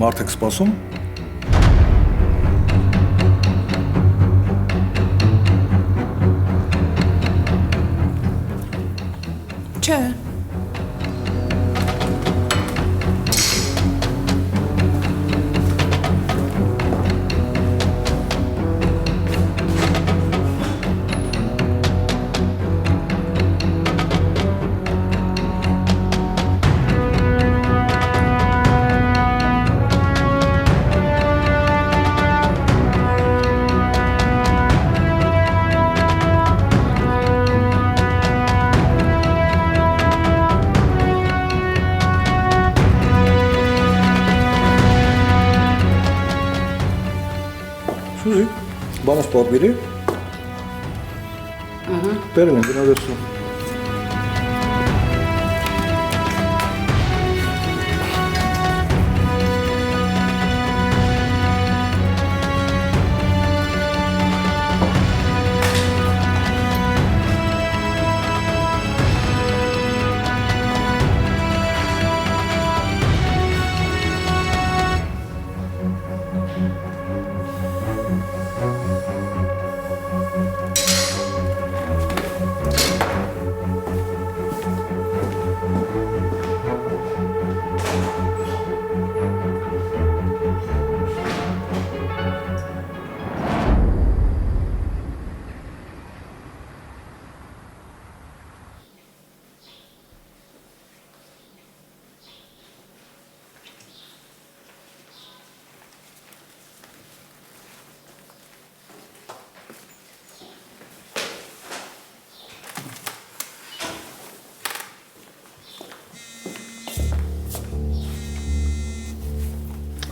Մարդ եք սպասում։ Չէ։ Սուզի, բանս պատվիրի։ Տերն են գնալեցում։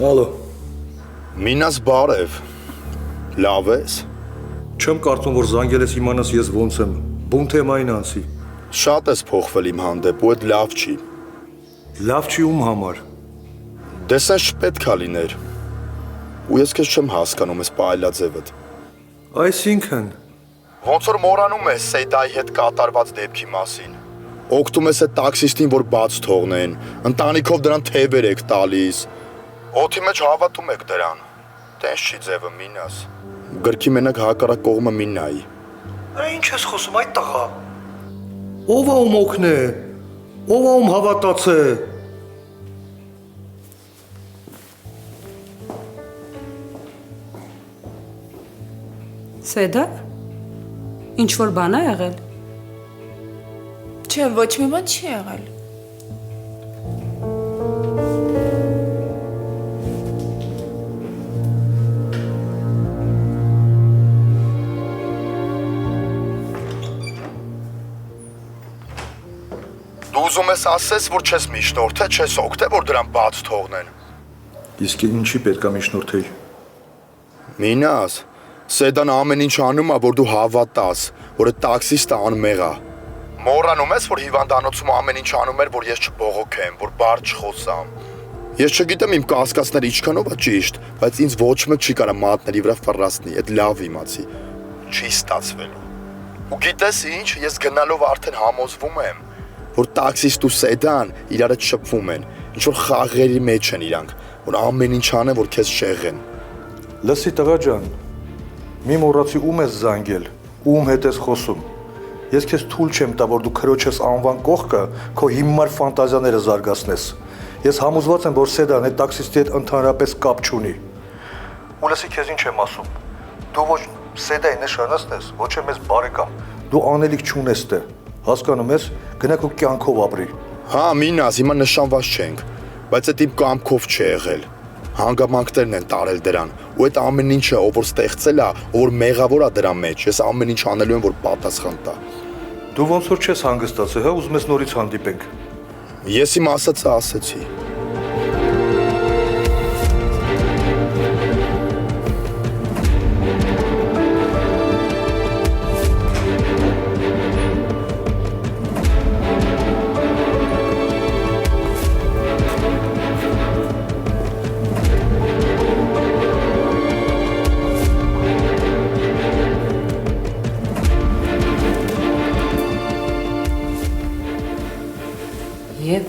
Ալո, Մինաս բարև, լավ ես, չեմ կարծում, որ զանգել ես իմանաս ես ոնց եմ, բուն թեմային անցի։ շատ ես փոխվել իմ հանդեպ ու էդ լավ չի, Լավ չի ում համար։ դես այս չպետք ա լիներ, ու ես քեզ չեմ հասկանում ես պայլաձևդ, Այսինքն, ոնց որ մոռանում ես Սեյդայի հետ կատարված դեպքի մասին, օգտում ես այդ տաքսիստին, որ բաց թողնեն, ընտանիքով դրան թևեր եք տալիս, օդի մեջ հավատում եք դրան, տենց չի ձևը Մինաս, գրքի մենակ հակառակ կողմը մի նայի, ինչ ես խոսում այդ տղա։ Ով ա ում օգնե, ով ա ում հավատացե։ Սեդա, ինչ որ բան ա եղել։ Չէ, ոչ մի բան չի եղել։ դու ուզում ես ասես, որ չես միջնորդե, չես օգտե, որ դրան բաց թողնեն, Իսկ ինչի պետք է միջնորդեի։ Մինաս, Սեդան ամեն ինչ անում ա, որ դու հավատաս, որ այդ տաքսիստը անմեղ ա, մոռանում ես, որ հիվանդանոցում ամեն ինչ անում էր, որ ես չբողոքեմ, որ բար չխոսամ, ես չգիտեմ իմ կասկածները ինչքանով ա ճիշտ, բայց ինձ ոչ մեկ չի կարա մատների վրա ֆռասնի, այդ լավ իմացի, չի ստացվելու, ու գիտես ինչ, ես գնալով արդեն համոզվում եմ, որ տաքսիստ ու Սեդան իրար հետ շփվում են, ինչ-որ խաղերի մեջ են իրանք, որ ամեն ինչ անեն, որ քեզ շեղեն։ Լսի տղա ջան, մի մոռացի ում ես զանգել, ում հետ ես խոսում։ Ես քեզ թույլ չեմ տա, որ դու քրոջս անվան կողքը քո հիմար ֆանտազիաները զարգացնես։ Ես համոզված եմ, որ Սեդան այդ տաքսիստի հետ ընդհանրապես կապ չունի։ Ու լսի քեզ ինչ եմ ասում։ Դու ոչ Սեդայի նշանացն ես, ոչ էլ մեզ բարեկամ։ Դու անելիք չունես դե։ Հասկանում ես, գնա քո կյանքով ապրի։ Հա, Մինաս, հիմա նշանված չենք, բայց այդ իմ կամքով չի եղել։ Հանգամանքներն են տարել դրան, ու այդ ամեն ինչը, ով որ ստեղծել ա, ով որ մեղավոր ա դրա մեջ, ես ամեն ինչ անելու եմ, որ պատասխան տա։ Դու ոնց որ չես հանգստացել, հա, ուզում ես նորից հանդիպենք։ Ես իմ ասածը ասեցի։ Եվ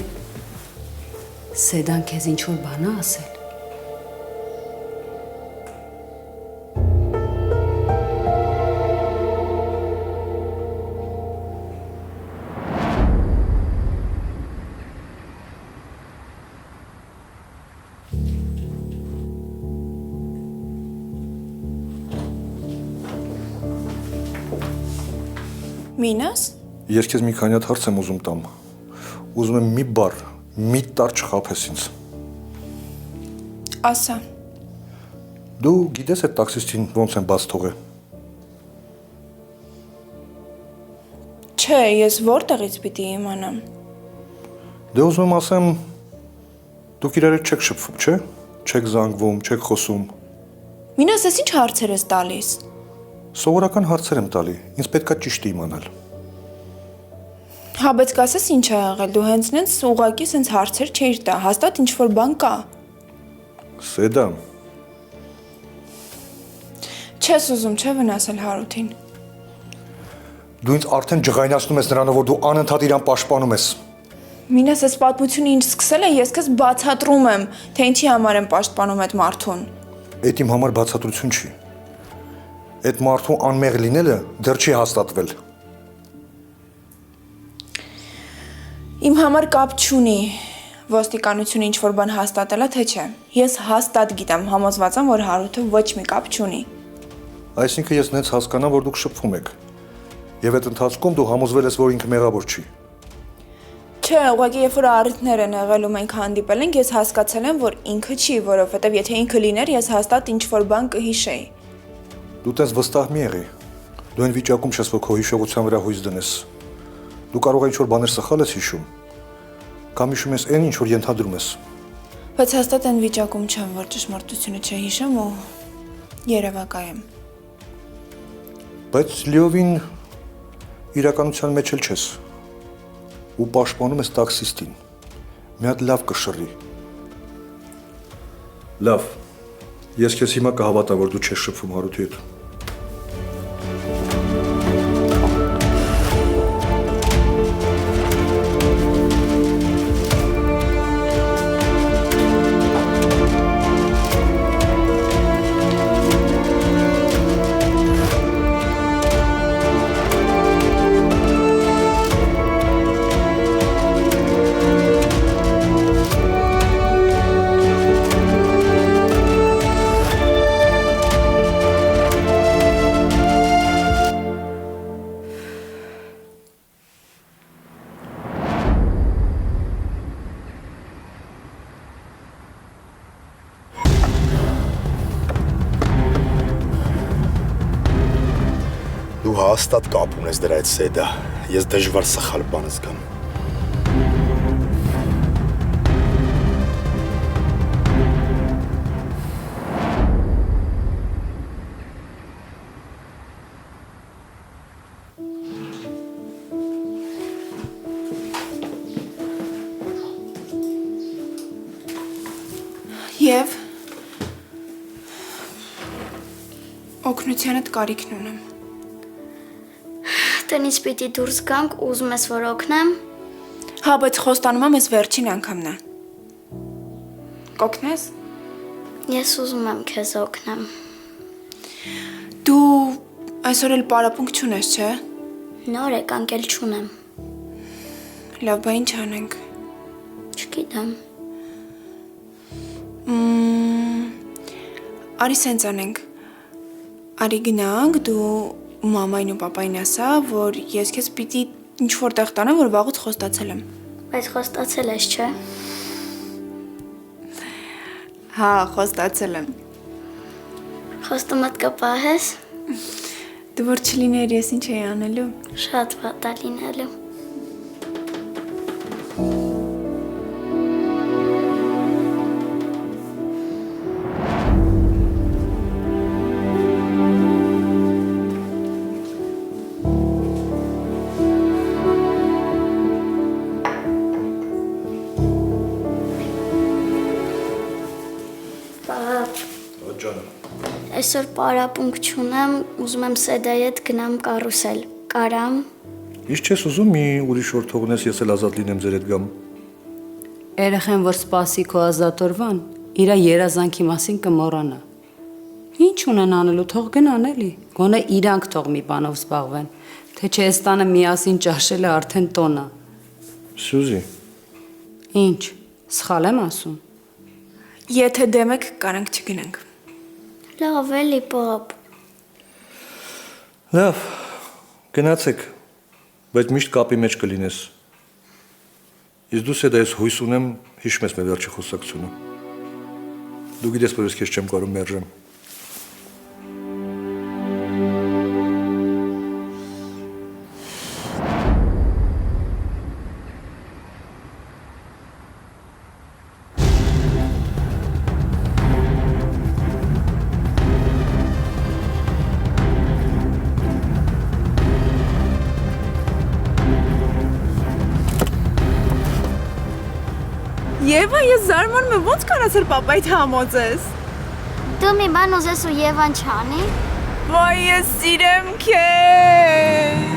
Սեդան քեզ ինչ որ բան ա ասել։ Մինաս։ Ես քեզ մի քանի հատ հարց եմ ուզում տամ։ Ուզում եմ մի բառ, մի տար չխաբես ինձ։ Ասա։ Դու գիտես այդ տաքսիստին ոնց են բաց թողել։ Չէ, ես որտեղից պիտի իմանամ։ Դե ուզում եմ ասեմ, դուք իրար հետ չեք շփվում, չէ՞։ Չեք զանգվում, չեք խոսում։ Մինաս, ես ինչ հարցեր ես տալիս։ Սովորական հարցեր եմ տալի։ Ինձ պետքա ճիշտը իմանալ։ Հա, բայց կասես ինչ ա եղել, դու հենց նենց ուղակի սենց հարցեր չէիր տա, հաստատ ինչ-որ բան կա։ Սեդա, Չես ուզում, չէ՞ վնասել Հարութին։ դու ինձ արդեն ջղայնացնում ես նրանով, որ դու անընդհատ իրան պաշտպանում ես։ Մինաս, այս պատմությունը ինչ սկսել է, ես քեզ բացատրում եմ, թե ինչի համար եմ պաշտպանում այդ մարդուն։ Այդ իմ համար բացատրություն չի։ Այդ մարդու անմեղ լինելը դեռ չի հաստատվել։ Իմ համար կապ չունի ոստիկանությունը ինչ-որ բան հաստատել է, թե չէ։ Ես հաստատ գիտեմ, համոզված եմ, որ Հարութը ոչ մի կապ չունի։ Այսինքն ես նենց հասկանամ, որ դուք շփվում եք։ Եվ այդ ընթացքում դու համոզվել ես, որ ինքը մեղավոր չի։ Չէ, ուղղակի երբ որ առիթներ են եղել ու մենք հանդիպել ենք, ես հասկացել եմ, որ ինքը չի, որովհետև եթե ինքը լիներ, ես հաստատ ինչ-որ բան կհիշեի։ Դու տես վստահ մի եղի։ Դու այն վիճակում չես, որ քո հիշողության վրա հույս դնես։ Դու կարող ես ինչ-որ բաներ սխալ ես հիշում, կամ հիշում ես այն, ինչ որ ենթադրում ես։ Բայց հաստատ այն վիճակում չեմ, որ ճշմարտությունը չհիշեմ ու երևակայեմ։ Բայց լիովին իրականության մեջ էլ չես։ Ու պաշտպանում ես տաքսիստին։ Մի հատ լավ կշռի։ Լավ։ Ես քեզ հիմա կհավատամ, որ դու չես շփվում Հարութի հետ։ Դու հաստատ կապ ունես դրա հետ Սեդա։ Ես դժվար սխալ բան զգամ։ Եվ օգնությանդ կարիքն ունեմ։ Տնից պիտի դուրս գանք, ուզում ես, որ օգնեմ։ Հա, բայց խոստանում եմ, ես վերջին անգամն է։ Կօգնես։ Ես ուզում եմ քեզ օգնեմ։ Դու այսօր էլ պարապունք չունես, չէ՞։ Նոր եկանք էլ չունեմ։ Լավ, բա ինչ անենք։ Չգիտեմ։ Արի սենց անենք։ Արի գնանք, դու մամային ու պապային ասա, որ ես քեզ պիտի ինչ-որ տեղ տանեմ, որ վաղուց խոստացել եմ։ Բայց խոստացել ես, չէ՞։ Հա, խոստացել եմ։ Խոստումդ կպահես։ Դու որ չլիներ, ես ինչ էի անելու։ Շատ վատ է լինելու։ Այսօր պարապունք չունեմ, ուզում եմ Սեդայի հետ գնամ կարուսել։ Կարամ։ Իսկ չես ուզում մի ուրիշ օր թողնես, ես էլ ազատ լինեմ ձեր հետ գամ։ Երեխեն, որ սպասի քո ազատորվան, իրա երազանքի մասին կմոռանա։ Ինչ ունեն անելու, թող գնան էլի։ Գոնե իրանք թող մի բանով զբաղվեն, թե չէ այս տանը միասին ճաշելը արդեն տոն է։ Սյուզի, Ինչ, սխալ եմ ասում։ Եթե դեմ եք, կարանք չգնանք։ Լավ էլի, պապ։ լավ, գնացեք, Բայց միշտ կապի մեջ կլինես։ Իսկ դու սեդայես հույս ունեմ հիշում ես մեր վերջի խոսակցությունը։ Դու գիտես, որ ես քեզ չեմ կարող մերժեմ։ Եվա, ես զարմանում եմ, ո՞նց կարացել պապայիդ համոզես։ Դու մի բան ուզես ու Եվան չանի։ Վայ, ես սիրեմ քեզ։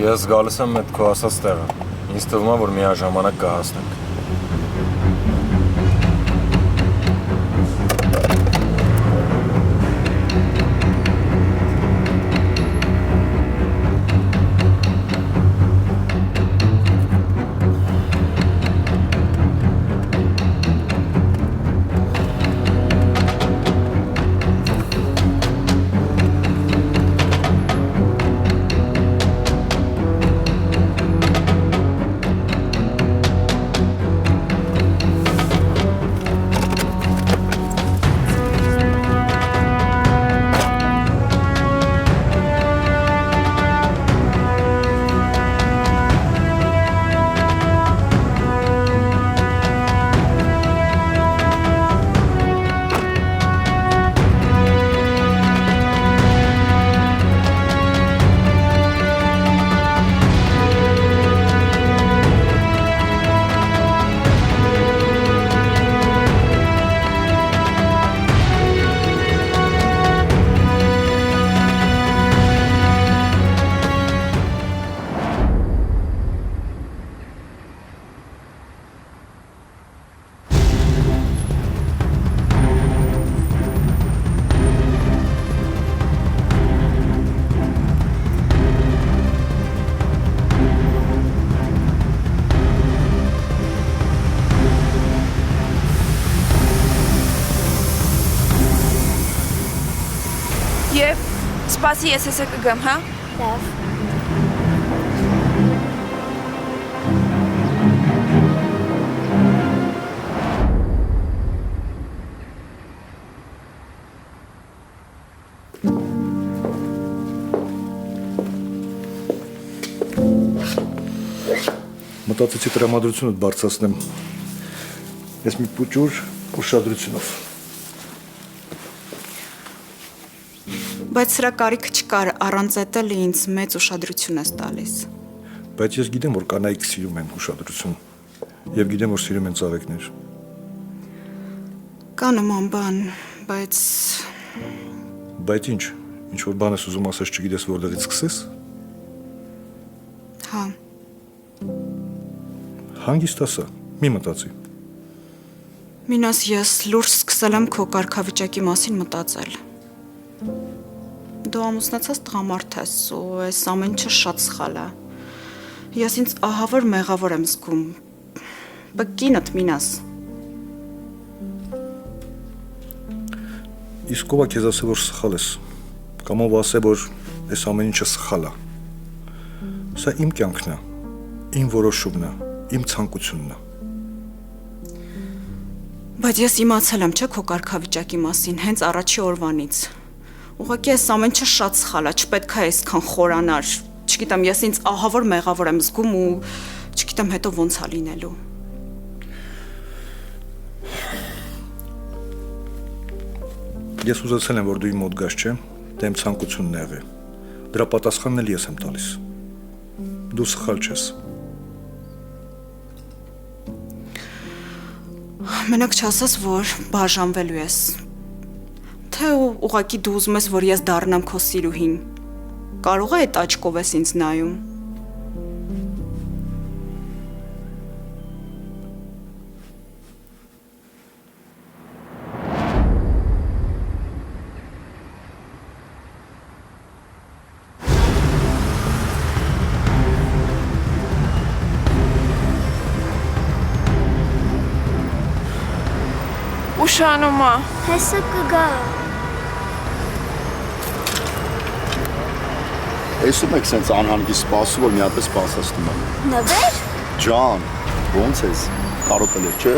Ես գալիս եմ այդ քո ասած տեղը։ Ինձ թվում է, որ միաժամանակ կհասնենք։ Եվ սպասի ես հեսը կգամ, հա։ Լավ։ Մտածեցի տրամադրությունը բարձրացնեմ։ Ես մի փոքր ուշադրությունով։ Բայց սրա կարիք չկար, առանց էտել ինձ մեծ ուշադրություն ես տալիս։ Բայց ես գիտեմ, որ կանայք սիրում են ուշադրություն։ Եվ գիտեմ, որ սիրում են ծաղիկներ։ Կա նման բան, բայց Բայց ինչ որ բան ես ուզում ասես, չգիտես որտեղից սկսես։ հա, Հանգիստ ասա, մի մտածի։ մինաս ես լուրջ սկսել եմ քո կարգավիճակի մասին մտածել։ Դու ամուսնացած տղամարդ ես ու այս ամեն ինչը շատ սխալ է։ Ես ինձ ահավոր մեղավոր եմ զգում։ Բկինդ մինաս։ Իսկ ով է քեզ ասել, որ սխալ ես։ Կամ ով ասել, որ այս ամեն ինչը սխալ է։ Սա իմ կյանքն է, իմ որոշումն է, իմ ցանկությունն է։ Բայց ես իմացել եմ, չէ՞ քո կարգավիճակի մասին, հենց առաջի օրվանից։ Ուղղակի այս ամեն ինչը շատ սխալ է, չպետք է այսքան խորանար։ Չգիտեմ, ես ինձ ահավոր մեղավոր եմ զգում ու չգիտեմ հետո ոնց է լինելու։ Ես ուզեցել եմ, որ դու իմ մոտ գաս, չէ՞, դե իմ ցանկությունն է եղել։ Դրա պատասխանն էլ ես եմ տալիս։ Դու սխալ չես։ Մենակ չասես, որ բաժանվելու ես։ Թե ուղղակի դու ուզում ես, որ ես դառնամ քո սիրուհին։ Կարող է այդ աչքով ես ինձ նայում։ Ուշանում է։ Հեսը կգա։ Էսում եք սենց անհանգիստ սպասում, որ մի հատ սպասացնում եմ։ Նվեր։ Ջան, ո՞նց ես։ Կարոտել ես, չէ՞։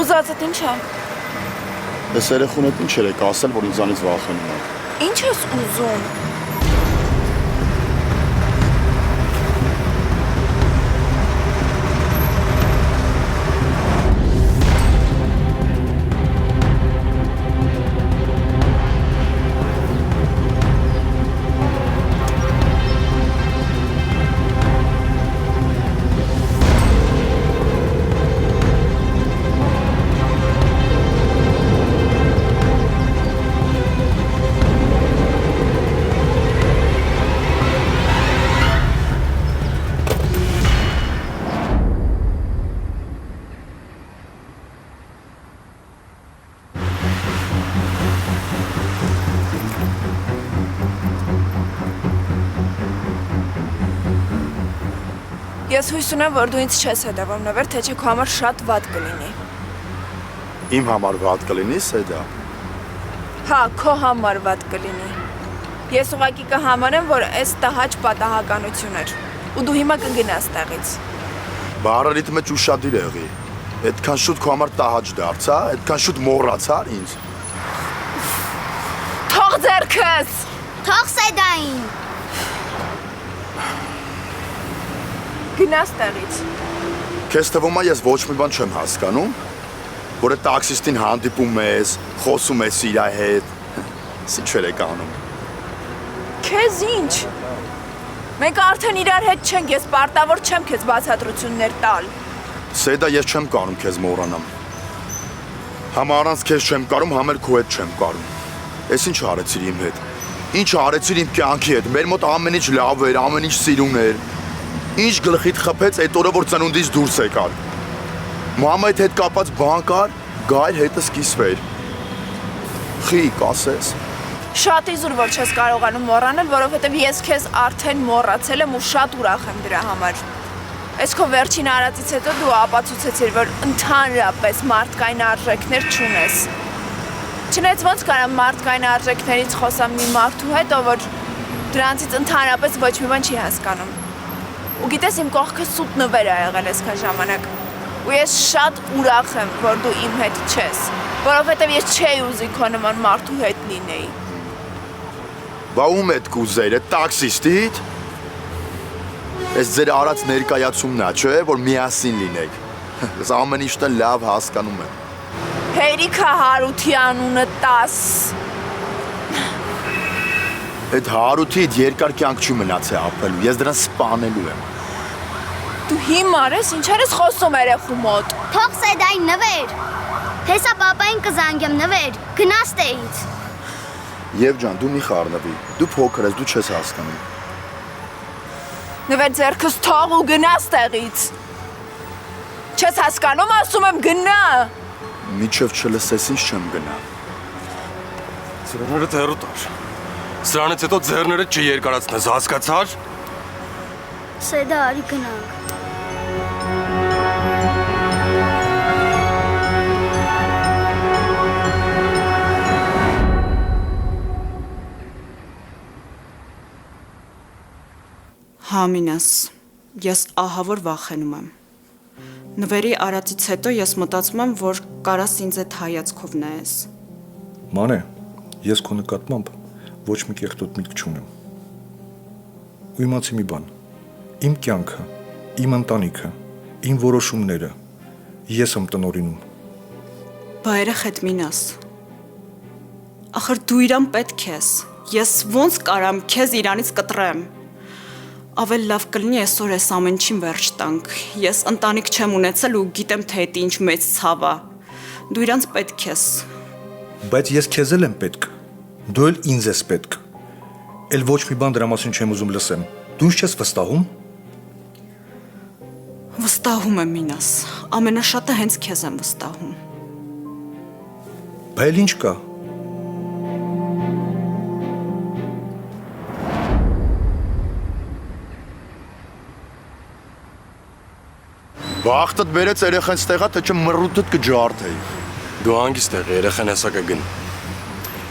Ուզածդ ինչ է։ Այս երեխունդ ինչ երեք ասել, որ ինձանից վախենում է։ Ինչ ես ուզում։ Ես հույս ունեմ, որ դու ինձ չես հետևում, նվեր, թե չէ քո համար շատ վատ կլինի։ Իմ համար վատ կլինի, Սեդա։ Հա, քո համար վատ կլինի։ Ես ուղղակի կհամանեմ, որ այս տհաճ պատահականություն էր, ու դու հիմա կգնաս տեղից։ Բարերիդ մեջ ուշադիր եղի։ Այդքան շուտ քո համար տահաճ դարձա, այդքան շուտ մոռացար ինձ։ Թող ձեռքս։ Թող Սեդային։ Գնաս տեղից։ Քեզ թվում է ես ոչ մի բան չեմ հասկանում, որ այդ տաքսիստին հանդիպում ես, խոսում ես իր հետ։ Ինչ եք անում։ Քեզ ինչ։ Մենք արդեն իրար հետ չենք, ես պարտավոր չեմ քեզ բացատրություններ տալ։ Սեդա, ես չեմ կարում քեզ մոռանամ։ Համ առանց քեզ չեմ կարում, համ էլ քո հետ չեմ կարում։ Էս ինչ արեցիր իմ հետ։ Ինչ արեցիր իմ կյանքի հետ։ Մեր մոտ ամեն ինչ լավ էր, ամեն ինչ սիրուն էր։ Ինչ գլխիդ խփեց այդ օրը, որ ծնունդից դուրս եկար։ Մամայդ հետ կապած բան կար, գայր հետս կիսվեր։ Խիկ, ասես։ Շատ իզուր, որ չես կարողանում մոռանել, որովհետև ես քեզ արդեն մոռացել եմ ու շատ ուրախ եմ դրա համար։ Այս քո վերջին արածից հետո դու ապացուցեցիր, որ ընդհանրապես մարդկային արժեքներ չունես։ Չնայած ոնց կարամ մարդկային արժեքներից խոսամ մի մարդու հետ, ով որ դրանցից ընդհանրապես ոչ մի բան չի հասկանում։ Ու գիտես, իմ կողքը սուտ նվեր ա եղել այսքան ժամանակ։ Ու ես շատ ուրախ եմ, որ դու իմ հետ չես, որովհետև ես չէի ուզի քո նման մարդու հետ լինեի։ Բա ում հետ կուզեիր, այդ տաքսիստիդ։ Այս ձեր արած ներկայացումն է, չէ՞, որ միասին լինեք։ Ես ամեն ինչն էլ լավ հասկանում եմ։ Հերիքա Հարութի անունը 10։ Այդ Հարութիդ երկար կյանք չի մնացել ապրելու, ես դրան սպանելու եմ։ Դու հիմար ես, ինչեր ես խոսում երեխու մոտ։ Թող Սեդային նվեր։ Հեսա պապային կզանգեմ նվեր։ Գնաս տեղից։ Եվ ջան, դու մի խառնվի։ Դու փոքր ես, դու չես հասկանում։ Նվեր ձեռքս թող ու գնաս տեղից։ Չես հասկանում, ասում եմ գնա։ Միջև չլսես ինչ չեմ գնա։ Ձեռները հեռու տար։ Սրանից հետո ձեռները չերկարացնես, հասկացար։ Սեդա, արի գնանք։ Համինես, ես ահա որ վախենում եմ։ Նվերի արածից հետո ես մտածում եմ, որ կարաս ինձ այդ հայացքով նայես։ Մանե, ես քո նկատմամբ ոչ մի կեղտոտ միտք չունեմ։ Ու իմացի մի բան. իմ կյանքը, իմ ընտանիքը, իմ որոշումները ես եմ տնօրինում։ Բա երեխեդ մինաս։ Ախր դու իրան պետք ես։ Ես ոնց կարամ քեզ իրանից կտրեմ։ Ավել լավ կլինի այսօր այս ամեն ինչին վերջ տանք։ Ես ընտանիք չեմ ունեցել ու գիտեմ թե դա ինչ մեծ ցավ է։ Դու իրանց պետք ես։ Բայց ես քեզ էլ եմ պետք։ Դու էլ ինձ ես պետք։ Էլ ոչ մի բան դրա մասին չեմ ուզում լսեմ։ Դու ինձ չես վստահում։ Վստահում եմ Մինաս, ամենաշատը հենց քեզ եմ վստահում։ Բայց ինչ կա։ Բախտդ բերեց երեխան ստեղա, թե չէ մռութդ կջարդեի։ Դու հանգիստ եղի, երեխան հեսա կգնի։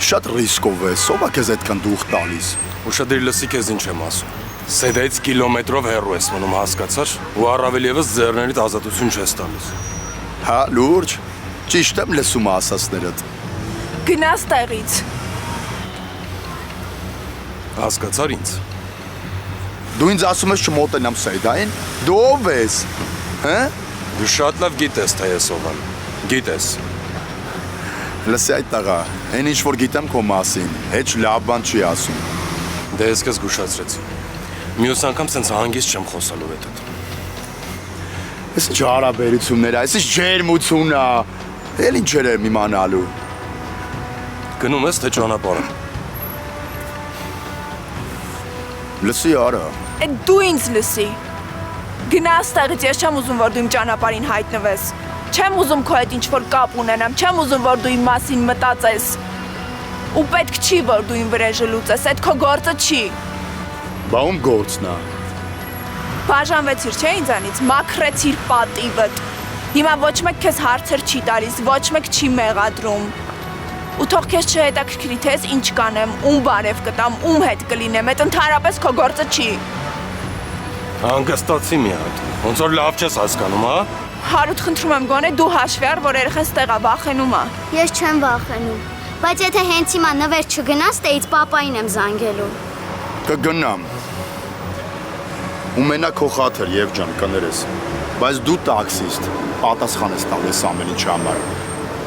Շատ ռիսկով է, ով է քեզ այդքան դուխ տալիս։ Ուշադիր լսի քեզ ինչ եմ ասում։ Սեդայից կիլոմետրով հեռու ես մնում, հասկացար, ու առավել եւս ձեռներիդ ազատություն չես տալիս։ Հա, լուրջ։ Ճիշտ եմ լսում ասածներդ։ Գնաս տեղից։ Հասկացար ինձ։ Դու ինձ ասում ես չմոտենամ Սեյդային։ Դու ով ես։ Հա։ Դու շատ լավ գիտես, թե ես ով եմ։ Գիտես։ Լսի այդ տղա, այն ինչ որ գիտեմ քո մասին, հեչ լավ բան չի ասում։ Դե ես քեզ զգուշացրեցի։ Մյուս անգամ սենց հանգիստ չեմ խոսալու հետդ։ Այս ինչ հարաբերություններ, այս ինչ ջերմություն է։ Էլ ինչեր եմ իմանալու։ Գնում ես թե ճանապարհը։ Լսի արա։ Այդ դու ինձ լսի։ Գնաս տեղից, ես չեմ ուզում, որ դու իմ ճանապարհին հայտնվես։ Չեմ ուզում քո հետ ինչ-որ կապ ունենամ, չեմ ուզում, որ դու իմ մասին մտածես։ Ու պետք չի, որ դու իմ վրեժը լուծես, այդ քո գործը չի։ Բա ում գործն է։ Բաժանվեցիր, չէ՞ ինձանից, մաքրեցիր պատիվդ։ Հիմա ոչ մեկ քեզ հարցեր չի տալիս, ոչ մեկ չի մեղադրում։ Ու թող քեզ չհետաքրքրի, թե ես ինչ կանեմ, ում բարև կտամ, ում հետ կլինեմ, այդ ընդհանրապես քո գործը չի։ Հանգստացի մի հատ։ Ոնց որ լավ չես հասկանում, հա։ Հարութ, խնդրում եմ, գոնե դու հաշվի առ, որ երեխան ստեղա վախենում է։ Ես չեմ վախենում։ Բայց եթե հենց հիմա նվեր չգնաս, տեից պապային եմ զանգելու։ Կգնամ։ Ու մենակ քո խաթր Եվջան կներես։ Բայց դու տաքսիստ, պատասխան ես տալու այս ամեն ինչի համար։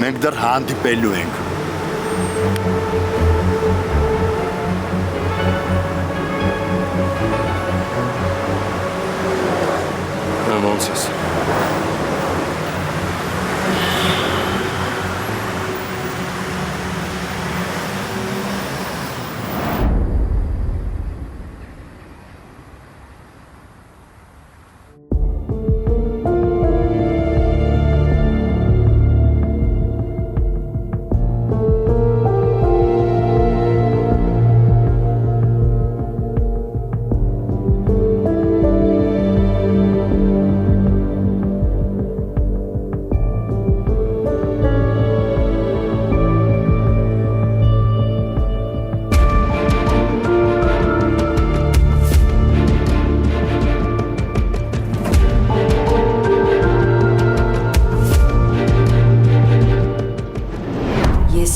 Մենք դեռ հանդիպելու ենք։ Ոնց ես։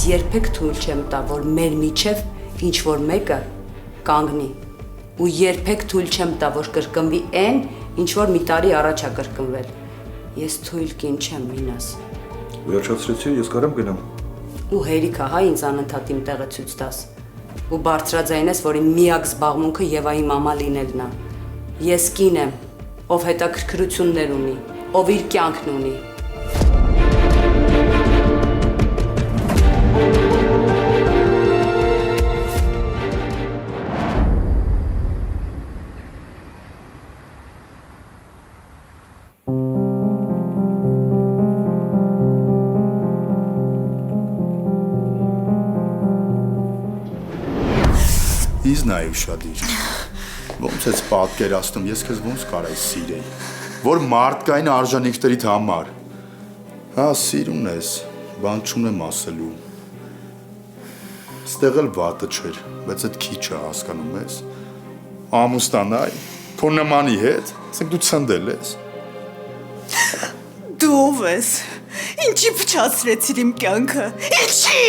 Երբեք թույլ չեմ տա, որ մեր միջև ինչ որ մեկը կանգնի։ Ու երբեք թույլ չեմ տա, որ կրկնվի այն, ինչ որ մի տարի առաջ է կրկնվել։ Ես թույլ կին չեմ, Մինաս։ Վերջացրեցի, ես կարամ գնամ։ Ու հերիքա, հա, ինձ անընդհատ իմ տեղը ցույց տաս։ Ու բարձրաձայնես, որ իմ միակ զբաղմունքը Եվայի մամա լինելն է։ Ես կին եմ, ով հետաքրքրություններ ունի, ով իր կյանքն ունի։ Ինձ նայ ուշադիր։ Ոնց ես պատկերացնում, ես քեզ ոնց կարայի սիրեի, որ մարդկային արժանինքներիդ համար։ Հա, սիրուն ես, բան չունեմ ասելու։ Ստեղ էլ վատը չէր, բայց այդ քիչ է, հասկանում ես։ Ամուսնանայ, քո նմանի հետ, ասենք դու ցնդել ես։ Դու ով ես։ Ինչի փչացրեցիր իմ կյանքը։ Ինչի։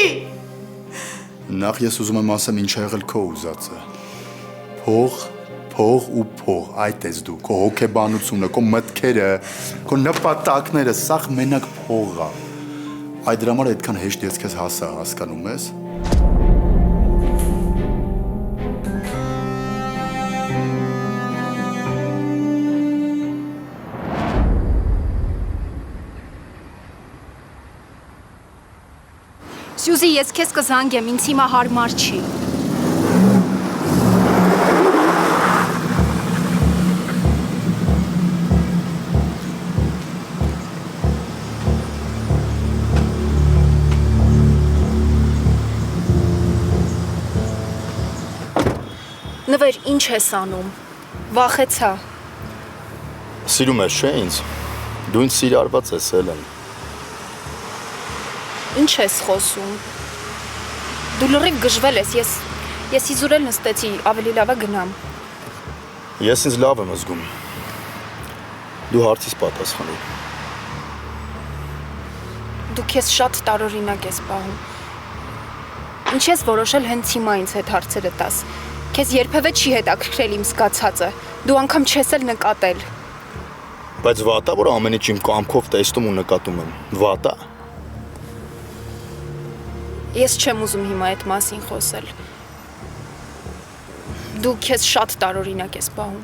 Նախ ես ուզում եմ ասեմ ինչ ա եղել քո ուզածը։ Փող ու փող, այդ ես դու, քո հոգեբանությունը, քո մտքերը, քո նպատակները, սա մենակ փող է։ Այդ դրա համար այդքան հեշտ ես քեզ հասա, հասկանում ես։ Սյուզի, ես քեզ կզանգեմ, ինձ հիմա հարմար չի։ Նվեր, ինչ ես անում։ Վախեցա։ Սիրում ես, չէ՞ ինձ։ Դու ինձ սիրարված ես, Էլեն։ Ինչ ես խոսում։ Դու լրիվ գժվել ես, ես իզուրել նստեցի, ավելի լավ է գնամ։ Ես ինձ լավ եմ զգում։ Դու հարցիս պատասխանի։ Դու քեզ շատ տարօրինակ ես պահում։ Ինչ ես որոշել հենց հիմա ինձ հետ հարցերը տաս։ Քեզ երբևէ չի հետաքրքրել իմ զգացածը։ Դու անգամ չես էլ նկատել։ Բայց վատա, որ ամեն ինչ իմ կամքով տեսնում ու նկատում եմ։ Վատա։ Ես չեմ ուզում հիմա այդ մասին խոսել։ Դու քեզ շատ տարօրինակ ես պահում։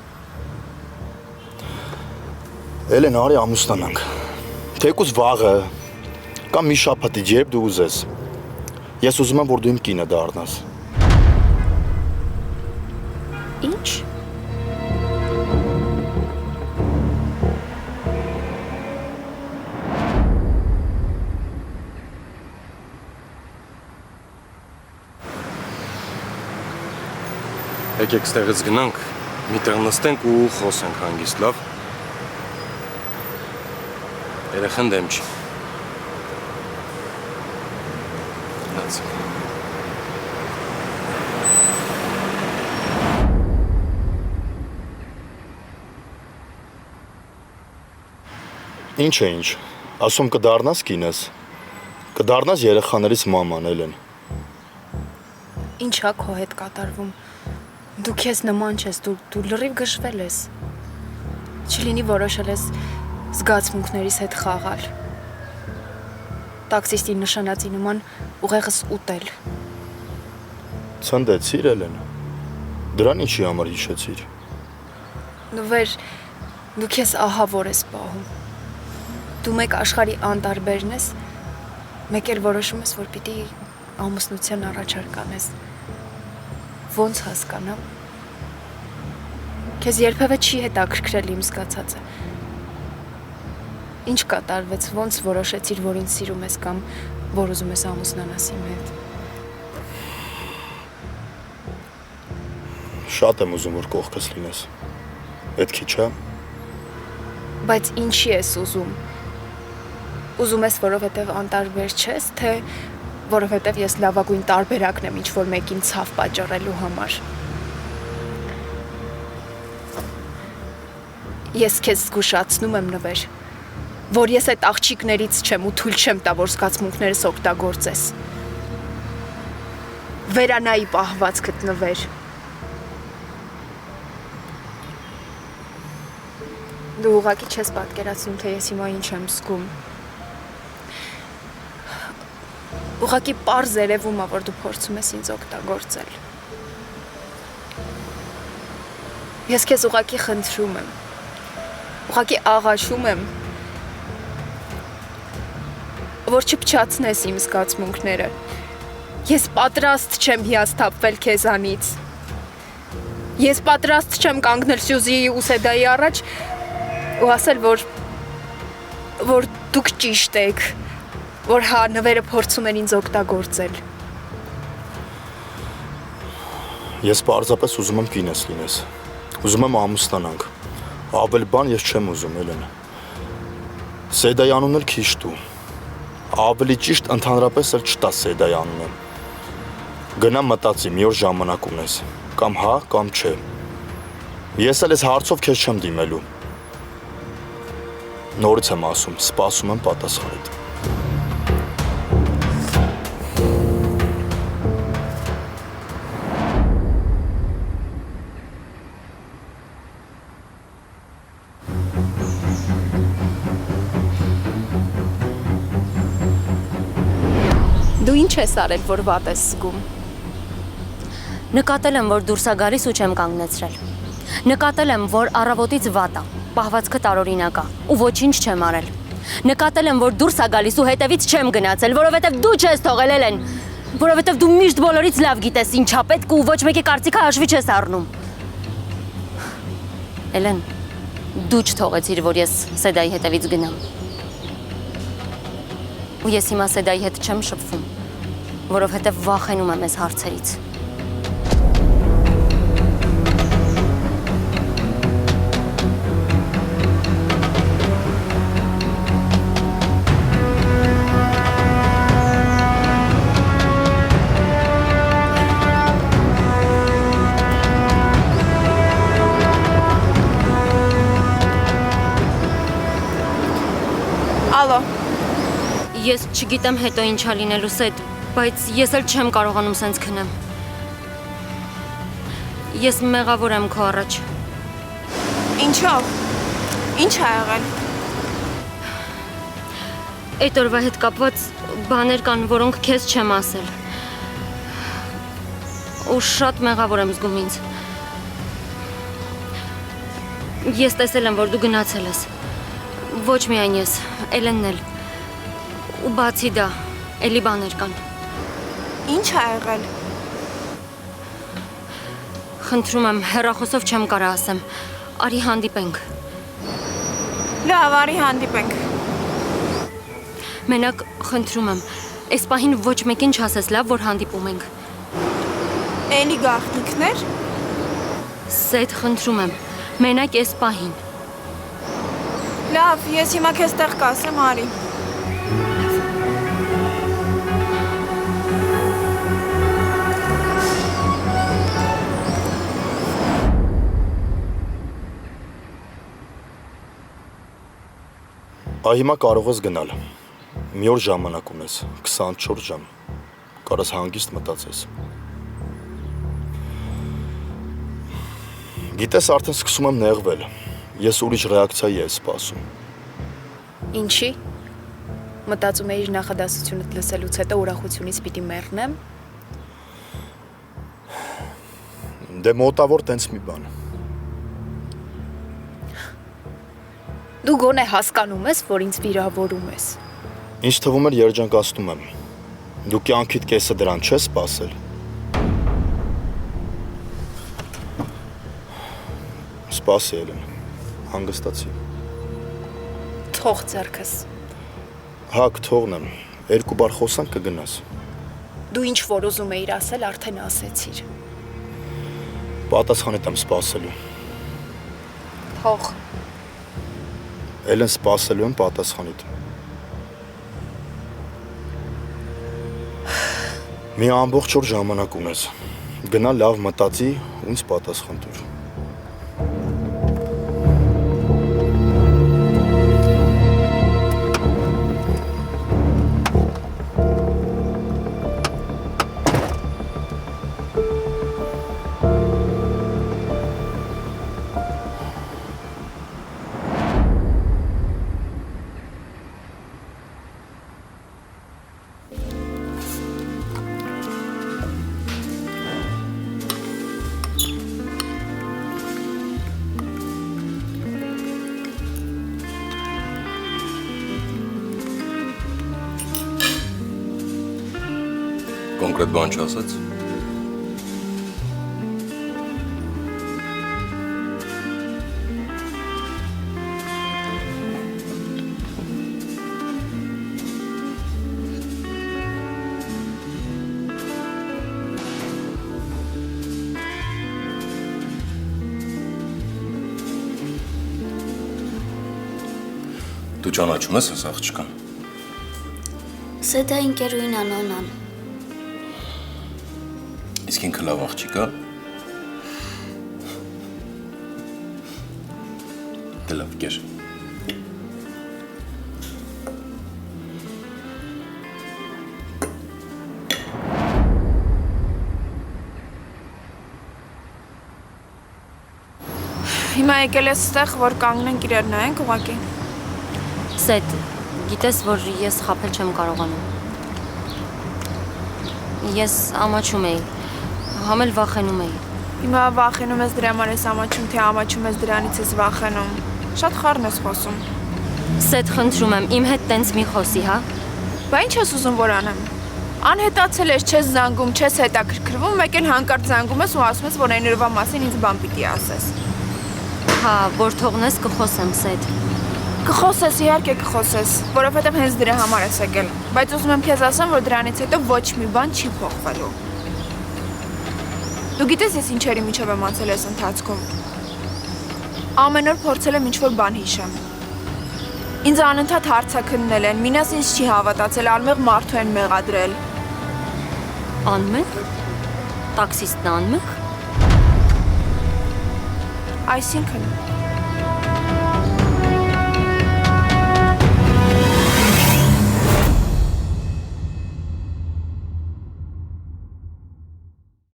Էլեն, արի ամուսնանանք։ Թեկուզ վաղը կամ մի շաբաթից երբ դու ուզես։ Ես ուզում եմ, որ դու իմ կինը դառնաս։ Ինչ։ Եկեք ստեղից գնանք, միտեղ նստենք ու խոսենք հանգիստ, լավ։ Երեխան դեմ չի։ Գնացինք։ Ինչ է ինչ, ասում կդառնաս կինս, կդառնաս երեխաներիս մաման, Էլեն։ Ինչա քո հետ կատարվում։ Դու քեզ նման չես, դու լրիվ գժվել ես։ Չլինի որոշել ես զգացմունքներիս հետ խաղալ։ Տաքսիստի նշանածի նման ուղեղս ուտել։ Ցնդեցիր, Էլեն։ Դրան ինչի համար հիշեցիր։ Նվեր, դու քեզ ահա որ ես պահում։ Դու մեկ աշխարհի անտարբերն ես, մեկ էլ որոշում ես, որ պիտի ամուսնության առաջարկ անես։ Ոնց հասկանամ։ Քեզ երբևէ չի հետաքրքրել իմ զգացածը։ Ինչ կատարվեց, ոնց որոշեցիր, որ ինձ սիրում ես կամ որ ուզում ես ամուսնանաս իմ հետ։ Շատ եմ ուզում, որ կողքս լինես։ Պետք է, չէ՞։ Բայց ինչի ես ուզում։ Ուզում ես, որովհետև անտարբեր չես, թե որովհետև ես լավագույն տարբերակն եմ ինչ-որ մեկին ցավ պատճառելու համար։ Ես քեզ զգուշացնում եմ, Նվեր, որ ես այդ աղջիկներից չեմ ու թույլ չեմ տա, որ զգացմունքներս օգտագործես։ Վերանայի պահվածքդ, Նվեր։ Դու ուղղակի չես պատկերացնում, թե ես հիմա ինչ եմ զգում։ Ուղղակի պարզ երևում է, որ դու փորձում ես ինձ օգտագործել։ Ես քեզ ուղղակի խնդրում եմ, ուղղակի աղաչում եմ, որ չփչացնես իմ զգացմունքները։ Ես պատրաստ չեմ հիասթափվել քեզանից։ Ես պատրաստ չեմ կանգնել Սյուզիի ու Սեդայի առաջ ու ասել, որ դուք ճիշտ եք, որ հա Նվերը փորձում են ինձ օգտագործել։ Ես պարզապես ուզում եմ կինս լինես։ Ուզում եմ ամուսնանանք։ Ավել բան ես չեմ ուզում, Էլեն։ Սեդայի անունն էլ քիչ տու։ Ավելի ճիշտ ընդհանրապես էլ չտա Սեդայի անունը։ Գնա մտածի, մի օր ժամանակ ունես։ Կամ հա, կամ չէ։ Ես էլ այս հարցով քեզ չեմ դիմելու։ Նորից եմ ասում, սպասում եմ պատասխանիդ։ Դու ինչ ես արել, որ վատ ես զգում։ Նկատել եմ, որ դուրս է գալիս ու չեմ կանգնեցրել։ Նկատել եմ, որ առավոտից վատ է, պահվածքը տարօրինակ է ու ոչինչ չեմ արել։ Նկատել եմ, որ դուրս է գալիս ու հետևից չեմ գնացել, որովհետև դու չես թողել, Էլեն։ Որովհետև դու միշտ բոլորից լավ գիտես ինչա պետք ու ոչ մեկի կարծիքը հաշվի չես առնում։ Էլեն, դու չթողեցիր, որ ես Սեդայի հետևից գնամ։ Ու ես հիմա Սեդայի հետ չեմ շփվում, որովհետև վախենում եմ այս հարցերից։ Ալո, Ես չգիտեմ հետո ինչա լինելու Սեդ, բայց ես էլ չեմ կարողանում սենց քնեմ։ Ես մեղավոր եմ քո առաջ։ ինչով։ Ինչ ա եղել։ Այդ օրվա հետ կապված բաներ կան, որոնք քեզ չեմ ասել։ Ու շատ մեղավոր եմ զգում ինձ։ Ես տեսել եմ, որ դու գնացել ես։ Ոչ միայն ես, Էլենն էլ։ Ու բացի դա, էլի բաներ կան։ Ինչ ա եղել։ Խնդրում եմ, հեռախոսով չեմ կարա ասեմ։ Արի հանդիպենք։ Լավ, արի հանդիպենք։ Մենակ խնդրում եմ, այս պահին ոչ մեկին չասես, լավ, որ հանդիպում ենք։ Էլի գաղտնիքներ։ Սեդ խնդրում եմ, մենակ այս պահին։ Լավ, ես հիմա քեզ տեղ կասեմ, արի։ Այ հիմա կարող ես գնալ։ Մի օր ժամանակ ունես, 24 ժամ։ Կարաս հանգիստ մտածես։ Գիտես, արդեն սկսում եմ նեղվել։ Ես ուրիշ ռեակցիայի եմ սպասում։ Ինչի։ Մտածում էիր նախադասությունդ լսելուց հետո ուրախությունից պիտի մեռնեմ։ Դե մոտավոր տենց մի բան։ Դու գոնե հասկանում ես, որ ինձ վիրավորում ես։ Ինչ թվում էր երջանկացնում եմ։ Դու կյանքիդ կեսը դրան չես սպասել։ Սպասի Էլեն, հանգստացի։ Թող ձեռքս։ Հա, կթողնեմ, 2 բառ խոսանք կգնաս։ Դու ինչ որ ուզում էիր ասել, արդեն ասեցիր։ Պատասխանիդ եմ սպասելու։ Թող։ Էլեն, սպասելու եմ պատասխանիդ։ Մի ամբողջ օր ժամանակ ունես։ Գնա լավ մտածի ու ինձ պատասխան տուր։ Կոնկրետ բան չասած։ Դու ճանաչում ես այս աղջկան։ Սեդա ինկերուին անոնան։ Իսկ ինքը լավ աղջիկ է։ Դե լավ կեր։ Հիմա եկել ես ստեղ, որ կանգնենք իրար նայենք ուղակի։ Սեդ, գիտես, որ ես խաբել չեմ կարողանում։ Ես ամաչում էի, համ էլ վախենում էի։ Հիմա վախենում ես դրա համար ես ամաչում, թե ամաչում ես դրանից ես վախենում։ Շատ խառն ես խոսում։ Սեդ, խնդրում եմ, իմ հետ տենց մի խոսի, հա։ Բա ինչ ես ուզում որ անեմ։ Անհետացել ես, չես զանգում, չես հետաքրքրվում, մեկ էլ հանկարծ զանգում ես ու ասում ես, որ այն օրվա մասին ինձ բան պիտի ասես։ Հա, որ թողնես կխոսեմ Սեյդ։ Կխոսես, իհարկե կխոսես, որովհետև հենց դրա համար ես եկել։ Բայց ուզում եմ քեզ ասեմ, որ դրանից հետո ոչ մի բան չի փոխվելու։ Դու գիտես ես ինչերի միջով եմ անցել այս ընթացքում։ Ամեն օր փորձել եմ ինչ-որ բան հիշեմ։ Ինձ անընդհատ հարցաքննել են, մինաս ինձ չի հավատացել, անմեղ մարդու են մեղադրել։ Անմեղ։ Տաքսիստն անմեղ։ Այսինքն